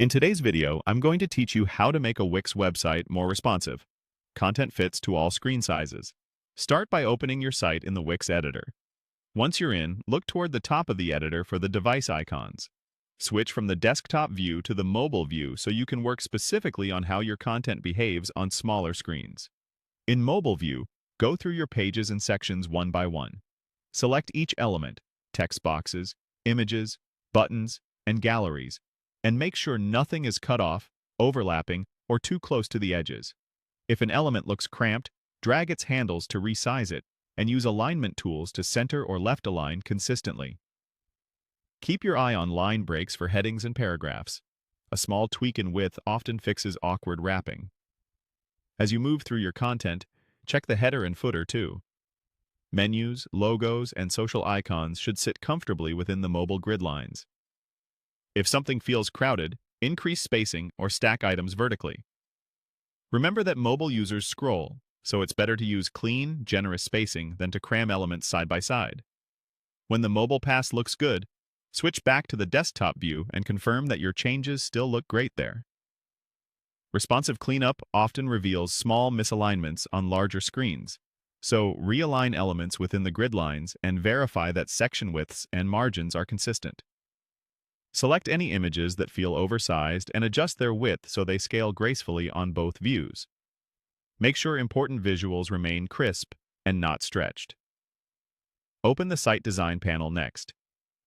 In today's video, I'm going to teach you how to make a Wix website more responsive. Content fits to all screen sizes. Start by opening your site in the Wix editor. Once you're in, look toward the top of the editor for the device icons. Switch from the desktop view to the mobile view so you can work specifically on how your content behaves on smaller screens. In mobile view, go through your pages and sections one by one. Select each element, text boxes, images, buttons, and galleries, and make sure nothing is cut off, overlapping, or too close to the edges. If an element looks cramped, drag its handles to resize it, and use alignment tools to center or left align consistently. Keep your eye on line breaks for headings and paragraphs. A small tweak in width often fixes awkward wrapping. As you move through your content, check the header and footer too. Menus, logos, and social icons should sit comfortably within the mobile grid lines. If something feels crowded, increase spacing or stack items vertically. Remember that mobile users scroll, so it's better to use clean, generous spacing than to cram elements side by side. When the mobile pass looks good, switch back to the desktop view and confirm that your changes still look great there. Responsive cleanup often reveals small misalignments on larger screens, so realign elements within the grid lines and verify that section widths and margins are consistent. Select any images that feel oversized and adjust their width so they scale gracefully on both views. Make sure important visuals remain crisp and not stretched. Open the Site Design panel next.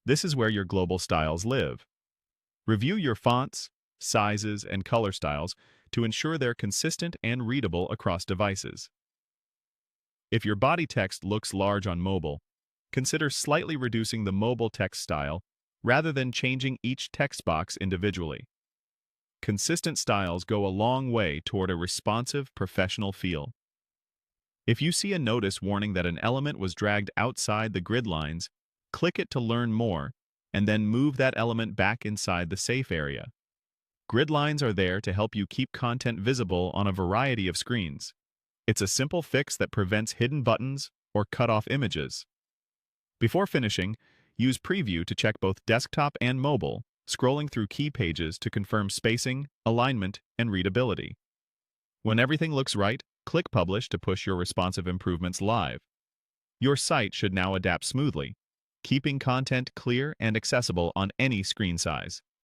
This is where your global styles live. Review your fonts, sizes, and color styles to ensure they're consistent and readable across devices. If your body text looks large on mobile, consider slightly reducing the mobile text style rather than changing each text box individually. Consistent styles go a long way toward a responsive, professional feel. If you see a notice warning that an element was dragged outside the grid lines, click it to learn more, and then move that element back inside the safe area. Grid lines are there to help you keep content visible on a variety of screens. It's a simple fix that prevents hidden buttons or cut-off images. Before finishing, use Preview to check both desktop and mobile, scrolling through key pages to confirm spacing, alignment, and readability. When everything looks right, click Publish to push your responsive improvements live. Your site should now adapt smoothly, keeping content clear and accessible on any screen size.